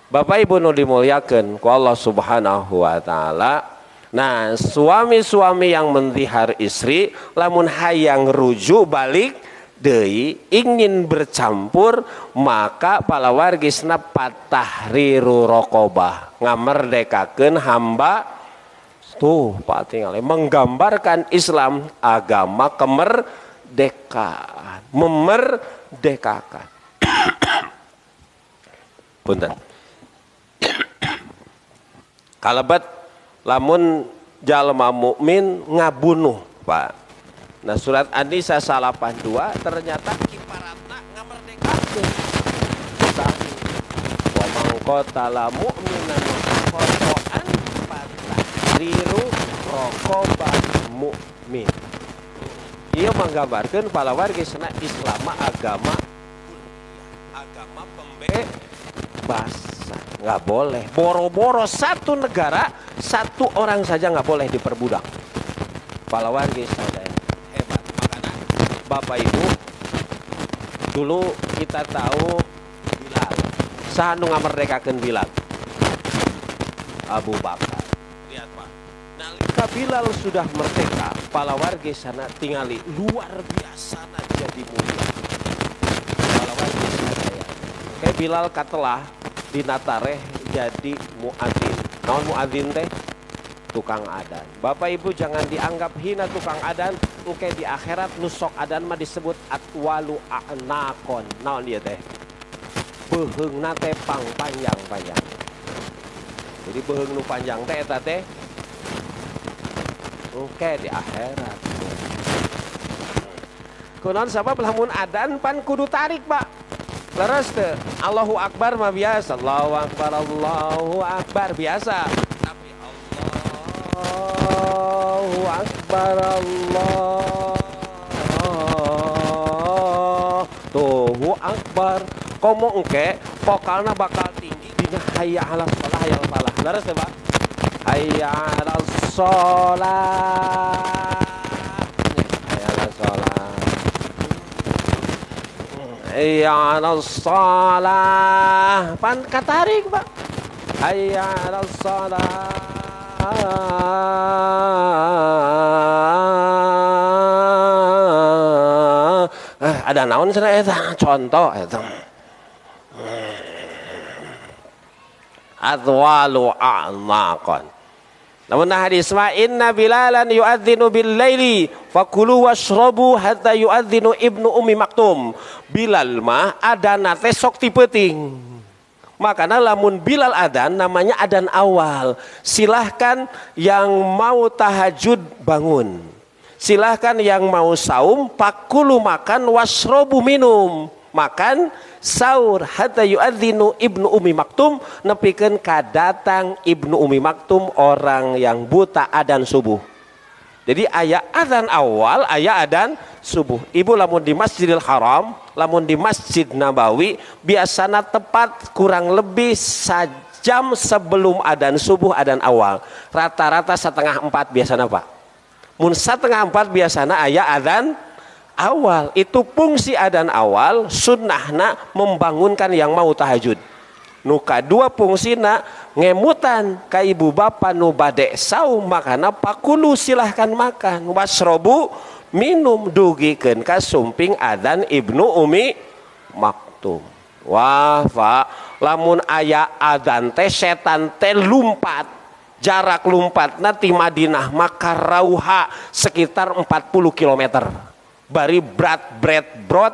Bapak Ibu nu dimuliakeun ku Allah Subhanahu wa taala. Nah, suami-suami yang menzihar istri lamun hayang rujuk balik deui ingin bercampur, maka palawargisna patahriru raqabah, ngamerdekakeun hamba. Tuh Pak tinggal menggambarkan Islam agama kemerdekaan, memerdekakan. punten. Kalabat lamun jalma mukmin ngabunuh, Pak. Nah surat An-Nisa 82 ternyata kiparatna ngamerdekakeun. Sami wa man qatala mu'minan khata'an fatahriru raqabah mu'min. Ieu manggambarkeun palawargisna Islam agama pembebas. Nggak boleh. Boro-boro satu negara, satu orang saja nggak boleh diperbudak. Palawargi sadaya hebat. Makanya Bapak Ibu, dulu kita tahu Bilal. Saha nu ngamerdekakeun Bilal? Abu Bakar. Lihat Pak. Nalika Bilal sudah merdeka, palawargi sana tingali luar biasa jadi mulia. Palawargi sadaya. Kayak Bilal katelah dina tareh jadi muadzin. Naon muadzin teh? Tukang adan. Bapak Ibu jangan dianggap hina tukang adan, engke di akhirat nusok adan mah disebut atwalu a'naqon. Naon dia teh? Beheungna teh panjang-panjang. Jadi beheung nu panjang teh eta teh engke di akhirat. Kunaon sabab lamun adan pan kudu tarik, Pak. Leres teh, Allahu Akbar mah biasa, Allahu Akbar biasa. Tapi Allahu Akbar Allahu Akbar. Komo engke vokalna bakal tinggi dina hayya 'alas shalah hayya 'alal falah. Leres teh, Pak. Hayya 'alas shalah. Hayya 'alas shalah. Hayya 'alas shalah. Pan katarik, Pak. Hayya 'alas shalah. Ada naon cenah eta? Contoh eta. Adwalu a'naqan. Namun hadis ma inna Bilalan yu'adzinu bil laili fakulu washrabu hatta yu'adzinu Ibnu Ummi Maktum. Bilal mah adana teh sok ti peuting. Makanya lamun Bilal adan namanya adan awal. Silahkan yang mau tahajud bangun. Silahkan yang mau saum pakulu makan washrabu minum. Makan sahur hatta yu'adzinu Ibnu Ummi Maktum nepikeun kadatang Ibnu Ummi Maktum orang yang buta adan subuh. Jadi aya adzan awal, aya adan subuh. Ibu lamun di Masjidil Haram, lamun di Masjid Nabawi biasana tepat kurang lebih sajam sebelum adan subuh adan awal. Rata-rata 3:30 biasana, Pak. Mun 3:30 biasana aya adan awal. Itu fungsi adan awal sunnahna membangunkan yang mau tahajud. Nu kadua fungsina ngemutan ka ibu bapa nu bade saum makana pakulu silahkan makan wasrobu minum dugikeun ka sumping adan Ibnu Ummi Maktum. Wah, Pak, lamun aya adan teh setan teh lumpat. Jarak lumpatna ti Madinah maka rauha sekitar 40 km. Bari brot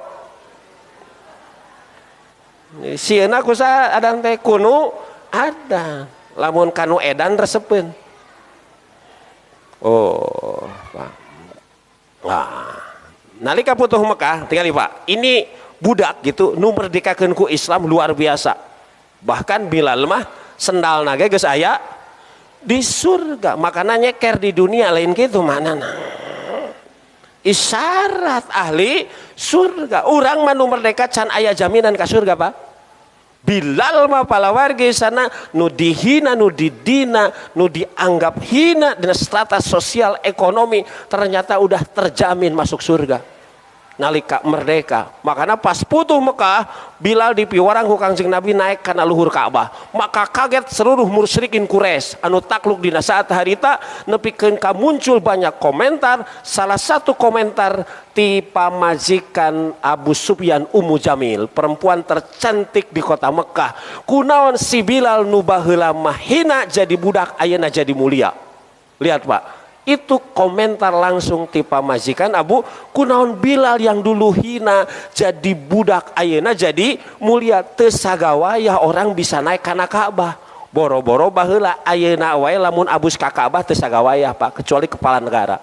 sieuna kusa adan teh kuno ada lamun kanu edan resepeun. Oh, Pak. Nah, nalika putuh Mekah tingali, Pak. Ini budak gitu nu merdekakeun ku Islam luar biasa. Bahkan Bilal mah sendal nage geus aya di surga. Makana nyeker di dunia lain kitu manana. Isyarat ahli surga. Urang mah nu merdeka can aya jaminan ka surga, Pak. Bilal mah palawargi sana nu dihina, nu didina, nu dianggap hina dengan strata sosial ekonomi ternyata udah terjamin masuk surga. Nalika merdeka, makanya pas putuh Mekah, Bilal dipiwarang ku Kangjeng Nabi naik kana luhur Ka'bah. Maka kaget seluruh musyrikin Quraisy anu takluk dina saat harita nepikeun ka muncul banyak komentar. Salah satu komentar ti pamajikan Abu Sufyan Ummu Jamil, perempuan tercantik di kota Mekah. Kunaon si Bilal nu baheula mah hina jadi budak ayeuna jadi mulia. Lihat, Pak. Itu komentar langsung tipa majikan Abu, kunaon Bilal yang dulu hina jadi budak ayeuna jadi mulia, teu sagawaya orang bisa naik kana Ka'bah. Boro-boro baheula ayeuna wae lamun abus ka Ka'bah teu sagawaya Pak, kecuali kepala negara.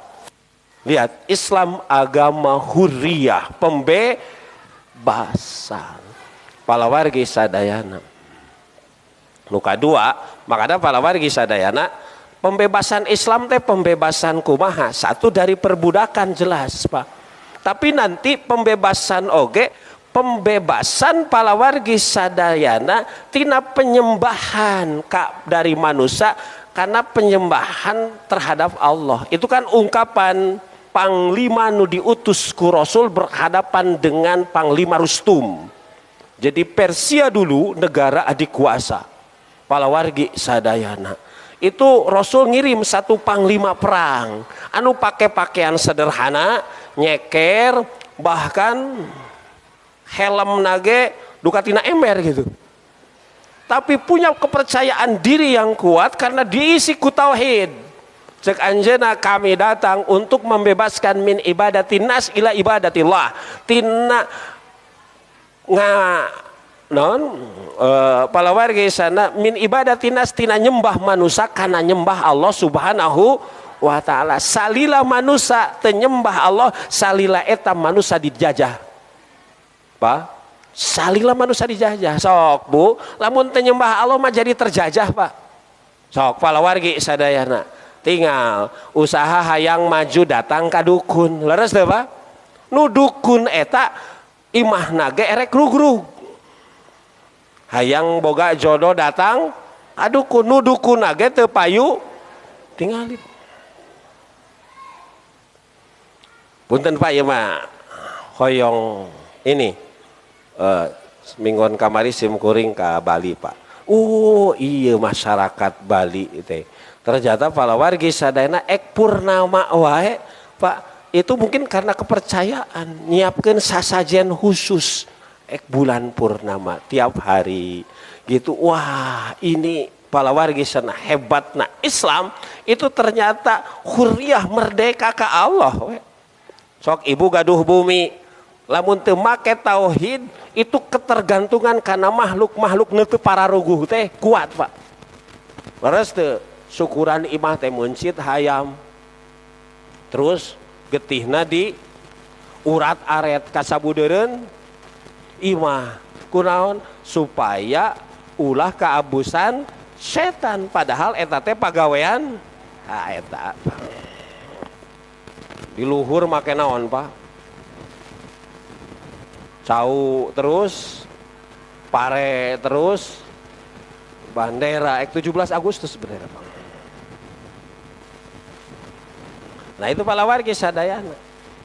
Lihat, Islam agama hurriyah, pembebasan. Palawargi sadayana. Nu kadua, makanya palawargi sadayana, pembebasan Islam teh pembebasan kumaha? Satu dari perbudakan jelas Pak. Tapi nanti pembebasan oge, pembebasan palawargi sadayana tina penyembahan dari manusia karena penyembahan terhadap Allah. Itu kan ungkapan panglima nu diutus ku Rasul berhadapan dengan Panglima Rustum. Jadi Persia dulu negara adik kuasa. Palawargi sadayana. Itu Rasul ngirim satu panglima perang anu pakai pakaian sederhana, nyeker, bahkan helm nage dukatina ember gitu. Tapi punya kepercayaan diri yang kuat karena diisi ku tauhid. Cek anjeuna kami datang untuk membebaskan min ibadatin nas ila ibadatillah. Tina palawargi sana min ibadatin nas tina nyembah manusia kana nyembah Allah subhanahu wa ta'ala. Salila manusia tenyembah Allah, salila eta manusia dijajah Pak, salila manusia dijajah. Sok Bu, lamun tenyembah Allah mah jadi terjajah Pak. Sok palawargi sadayana, tinggal usaha hayang maju datang ka dukun, leres deh Pak. Nu dukun eta imah nage erek rugrug, hayang boga jodoh datang aduh nu dukun nage teu payu tinggalin. Punten Pak ya mah hoyong ini mingguan kamari simkuring ka Bali Pak. Iya masyarakat Bali teh ternyata palawargi sadayana ek purnama wae Pak. Itu mungkin karena kepercayaan nyiapkeun sasajen khusus ek bulan purnama tiap hari gitu. Wah ini palawargi sana hebatna Islam itu ternyata hurriyah merdeka ka Allah we. Sok ibu gaduh bumi lamun teu make tauhid itu ketergantungan karena makhluk-makhluk nu teu pararuguh teh kuat Pak. Leres teu syukuran imah teh muncit hayam terus getihna di urat aret kasabudeureun imah kunaon supaya ulah keabusan setan, padahal eta teh pagawean eta di luhur make naon Pak, cau terus pare terus bandera ek 17 Agustus bendera Pak. Nah itu palawargi sadayana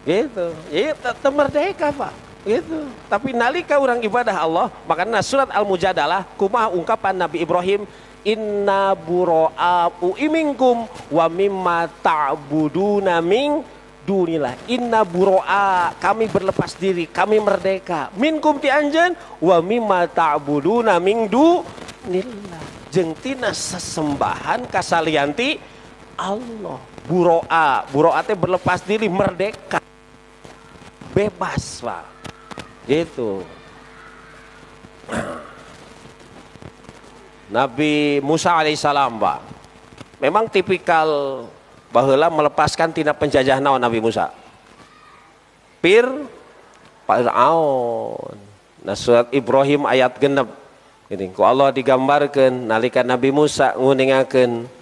gitu, itu merdeka Pak gitu. Tapi nalika orang ibadah Allah, makanya surat Al-Mujadalah kumaha ungkapan Nabi Ibrahim, inna bura'u iminkum wa mimma ta'buduna min dunillah. Inna bura'a, kami berlepas diri, kami merdeka, minkum ti anjeun wa mimma ta'buduna min dunillah, jeung tina sesembahan kasalianti Allah. Buro'a teh berlepas diri, merdeka, bebas Pak gitu. Nabi Musa alaihissalam Pak memang tipikal baheula melepaskan tina penjajah naon Nabi Musa Fir'aun. Nah surat Ibrahim ayat 6 ini ku Allah digambarkeun nalika Nabi Musa nguningakeun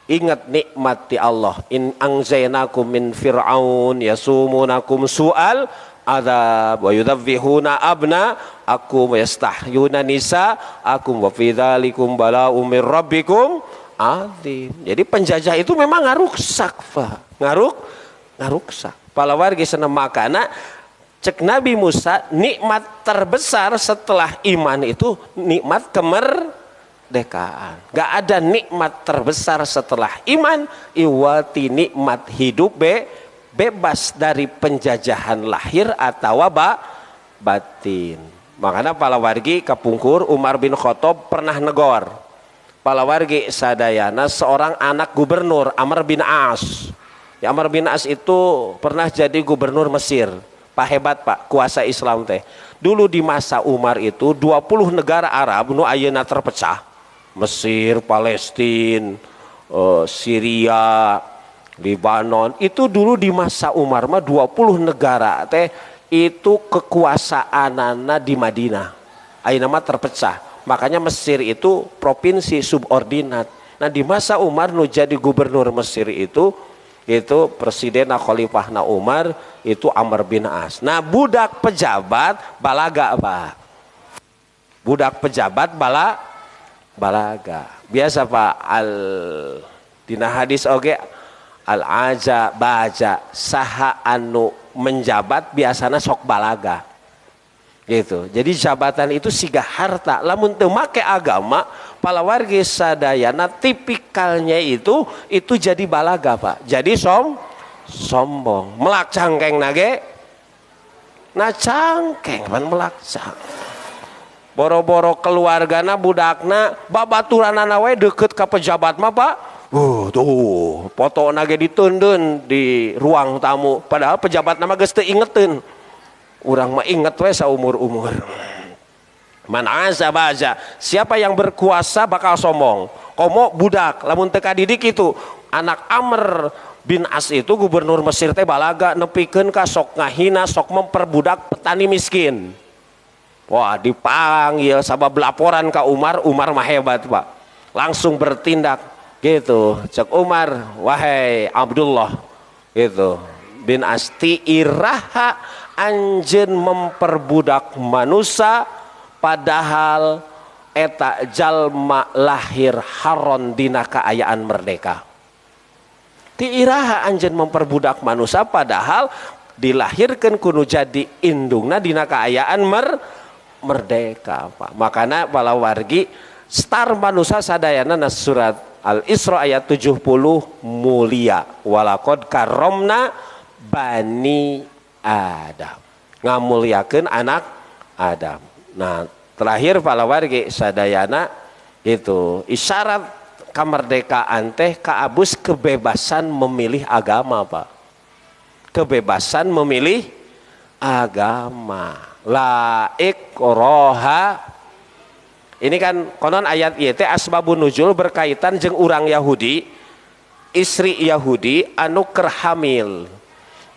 ingat nikmat di Allah, in angzainakum min fir'aun yasumunakum su'al adzab wa yudabbihuna abna'akum wa yastahyuna nisa'akum wa fi dzalikum bala'um mir rabbikum adzim. Jadi penjajah itu memang ngaruksak Pak, ngaruksak. Palawargi sana makana cek Nabi Musa nikmat terbesar setelah iman itu nikmat kemerdekaan. Gak ada nikmat terbesar setelah iman iwati nikmat hidup bebas dari penjajahan lahir atau batin. Makanya palawargi kapungkur Umar bin Khattab pernah negor palawargi sadayana seorang anak gubernur Amr bin As Ya, Amr bin As itu pernah jadi gubernur Mesir. Pak hebat Pak, kuasa Islam teh. Dulu di masa Umar itu 20 negara Arab nu ayeuna terpecah. Mesir, Palestina, Syria, Lebanon. Itu dulu di masa Umar mah 20 negara teh itu kekuasaanana di Madinah. Ayeuna mah terpecah. Makanya Mesir itu provinsi subordinat. Nah, di masa Umar nu jadi gubernur Mesir itu presiden khalifahna Umar itu Amr bin As. Nah, budak pejabat balaga Pak. Budak pejabat balaga. Biasa Pak dina hadis oge al aja baja saha anu menjabat biasana sok balaga. Gitu. Jadi jabatan itu siga harta. Lamun teu make agama, palawargi sadayana tipikalnya itu jadi balaga Pak. Jadi sombong. Melak cangkeng nage. Nah cangkeng pan melak cangkeng. Boro-boro keluargana budakna babaturanana we deket ka pejabat mah Pak. Tuh foto nage ditundun di ruang tamu. Padahal pejabat nama geus teu ingeteun. Urang mah inget we saumur-umur. Man aza siapa yang berkuasa bakal sombong. Komo budak lamun teu kadidik itu. Anak Amr bin As itu gubernur Mesir teh balaga nepikeun ka sok ngahina, sok memperbudak petani miskin. Wah, dipanggil sabab laporan ka Umar, Umar mah hebat Pak. Langsung bertindak gitu. Cek Umar, wahai Abdullah gitu. Bin Asti iraha anjeun memperbudak manusia padahal eta jalma lahir haron dina kaayaan merdeka. Ti iraha anjeun memperbudak manusia padahal dilahirkan kudu jadi indungna dina kaayaan merdeka Pak. Makana palawargi star manusia sadayana na surat Al-Isra ayat 70 mulia walaqad karomna Bani Adam, ngamuliakeun anak Adam. Nah, terakhir palawargi sadayana itu isyarat kemerdekaan teh kaabus kebebasan memilih agama Pak. Kebebasan memilih agama. La ikraha. Ini kan konon ayat ieu teh asbabun nuzul berkaitan jeung urang Yahudi, istri Yahudi anu keur hamil.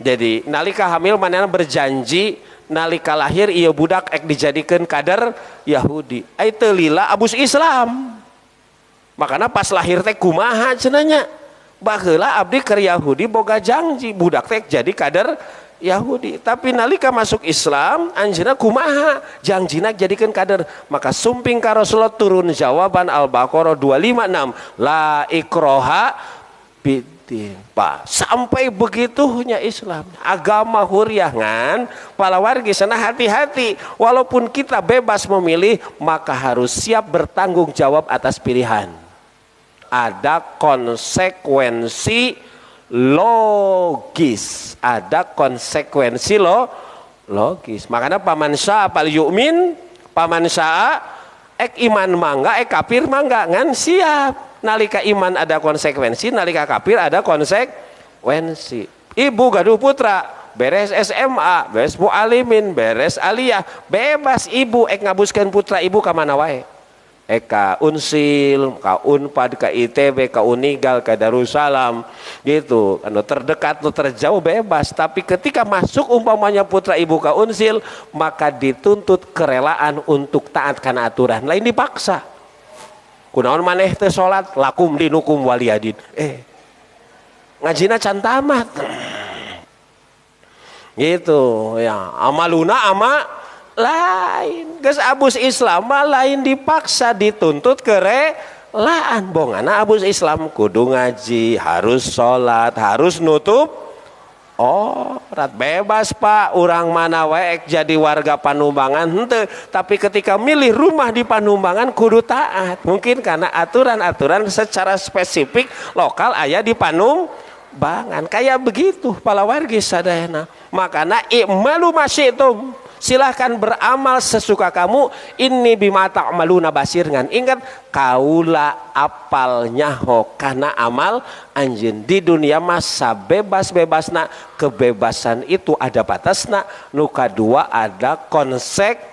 Jadi nalika hamil manehna berjanji nalika lahir ieu budak ek dijadikeun kader Yahudi. Ai teu lila abus Islam. Makana pas lahir teh kumaha cenanya? Baheula abdi keur Yahudi boga janji budak teh jadi kader Yahudi. Tapi nalika masuk Islam anjeunna kumaha? Janjina jadikeun kader. Maka sumping ka Rasulullah turun jawaban Al-Baqarah 256 la ikraha Pak, sampai begitunya Islam agama huriah ngan palawargi sana hati-hati walaupun kita bebas memilih maka harus siap bertanggung jawab atas pilihan. Ada konsekuensi logis, ada konsekuensi logis. Makanya paman syaa fal yu'min, paman syaa ek iman mangga ek kafir mangga ngan siap. Nalika iman ada konsekuensi, nalika kafir ada konsekuensi. Ibu gaduh putra, beres SMA, beres mualimin, beres aliyah, bebas ibu ek ngabuskeun putra ibu ka mana wae. Ka Unsil, ka Unpad, ka ITB, ka Unigal, ka Darussalam gitu. Anu terdekat, anu terjauh bebas. Tapi ketika masuk umpamanya putra ibu ka Unsil, maka dituntut kerelaan untuk taat kana aturan. Lain dipaksa. Kunaon maneh teu salat lakum dinukum waliyadin. Ngajina can tamat. Gitu ya, amaluna ama lain. Geus abus Islam mah lain dipaksa dituntut kerelaan. Bongana abus Islam kudu ngaji, harus salat, harus nutup rat bebas Pak, urang mana wae jadi warga Panumbangan henteu, tapi ketika milih rumah di Panumbangan kudu taat. Mungkin karena aturan-aturan secara spesifik lokal aya di Panumbangan. Kayak begitu palawargi sadayana. Makana i'malu masyitum, silahkan beramal sesuka kamu, inni bima ta'maluna basir. Ngan ingat kaula apal nyaho karena amal anjeun. Di dunia masa bebas-bebasna, kebebasan itu ada batasna. Nu kadua ada konsekuensi.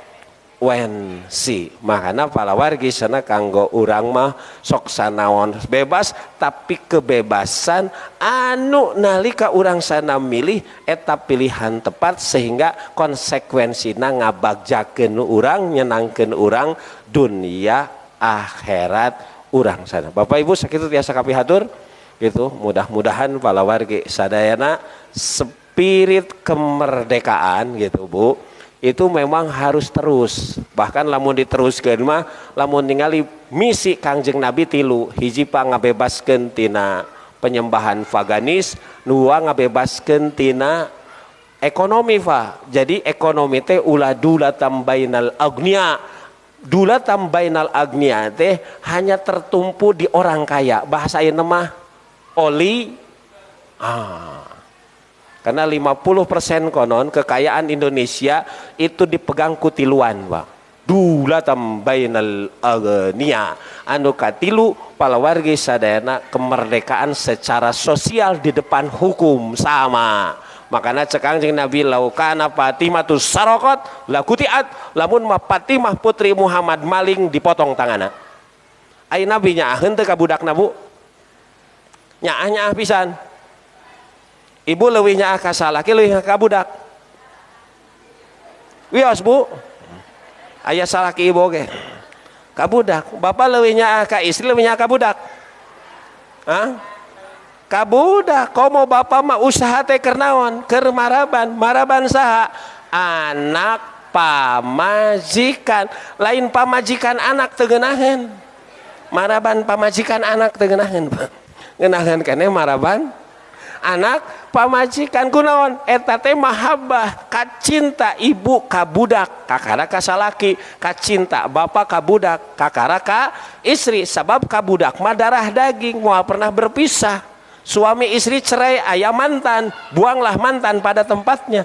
Makanya pala wargi sana kanggo urang mah sok sanaon bebas, tapi kebebasan anu nalika urang sana milih eta pilihan tepat sehingga konsekuensina ngabagjakeun urang, nyenangkeun urang dunia akhirat urang sana. Bapak Ibu sakitu tiasa kapihatur gitu. Mudah-mudahan pala wargi sadayana spirit kemerdekaan gitu Bu, itu memang harus terus. Bahkan lamun diteruskeun mah lamun ningali misi Kangjeng Nabi tilu, hiji ngabebaskeun tina penyembahan paganis, dua ngabebaskeun tina ekonomi fa. Jadi ekonomi teh ulah dulatam bainal agnia. Dulatam bainal agnia teh hanya tertumpu di orang kaya. Bahasa ieu mah oli karena 50% konon kekayaan Indonesia itu dipegang kutiluan, Pak. Dulatam bainal agnia. Anu katilu pala wargi sadayana kemerdekaan secara sosial di depan hukum sama. Makanya cekang jeung Nabi laukana Fatimah sarokot lakutiat, lamun mah Fatimah putri Muhammad maling dipotong tanganna. Ai Nabi nyaaheun teu ka budakna Bu? Nyaah pisan. Ibu leuwih nyaah ka salaki leuwih ka budak. Wios Bu. Aya salaki ibu ge. Ka budak. Bapak leuwih nyaah ka istri leuwih nyaah ka budak. Hah? Ka budak. Komo bapak mah usaha teh keur naon? Keur maraban. Maraban saha? Anak pamajikan. Lain pamajikan anak teu geunaheun. Maraban pamajikan anak teu geunaheun. Ngeunaheun keneh maraban anak pamajikan kunaon eta teh mahabbah kacinta ibu ka budak kakara ka salaki, kacinta bapak ka budak kakara ka istri. Sabab ka budak mah darah daging, moal pernah berpisah. Suami istri cerai aya mantan, buanglah mantan pada tempatnya.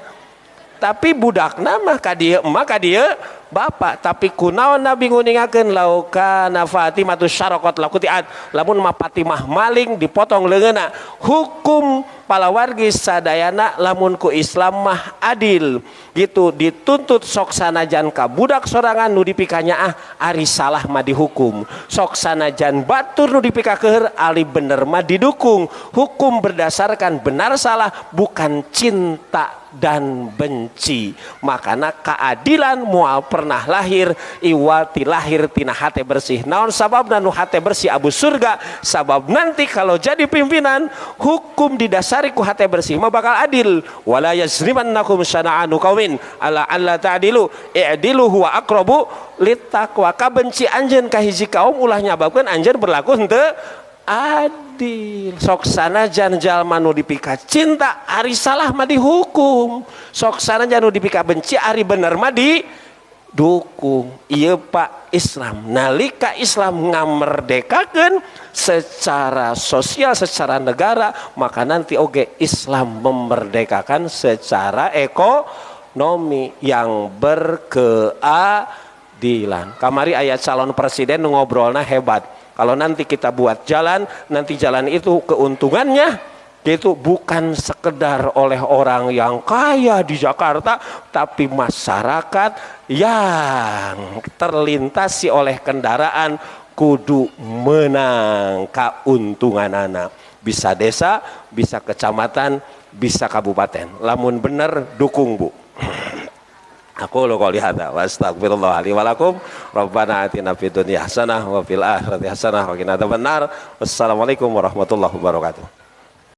Tapi budakna mah ka dieu emak ka dieu bapak. Tapi kunaon Nabi nguningakeun laukana Fatimah syaraqat lakutiat, lamun mah Fatimah maling dipotong leungeunna. Hukum pala wargi sadayana lamun ku Islam mah adil gitu, dituntut sok sanajan ka budak sorangan nu dipikanya ari salah mah dihukum, sok sanajan batur nu dipikakeun ari bener mah didukung. Hukum berdasarkan benar salah, bukan cinta dan benci. Makana keadilan moal pernah lahir iwati lahir tina hate bersih. Naon sababna nu hate bersih abu surga? Sabab nanti kalau jadi pimpinan hukum didasari ku hate bersih mah bakal adil. Wala yajrimannakum syana'anu qaumin ala alla ta'dilu i'dilu huwa aqrabu littaqwa. Kabenci anjeun ka hiji kaum ulah nyababkeun anjeun berlaku henteu adil. Sok sanajan jalma nu dipika cinta ari salah mah dihukum, sok sanajan nu dipika benci ari bener mah didukung. Ieu Pak Islam. Nalika Islam ngamerdekakeun secara sosial, secara negara, maka nanti oge Islam memerdekakan secara ekonomi yang berkeadilan. Kamari ayat calon presiden ngobrolna hebat. Kalau nanti kita buat jalan, nanti jalan itu keuntungannya itu bukan sekedar oleh orang yang kaya di Jakarta, tapi masyarakat yang terlintasi oleh kendaraan kudu menang keuntunganana. Bisa desa, bisa kecamatan, bisa kabupaten. Lamun bener dukung Bu. Aku lo qouli hadza wa astaghfirullah li wa lakum. Rabbana atina fid dunya hasanah wa fil akhirati hasanah wa qina adzabannar. Wassalamualaikum warahmatullahi wabarakatuh.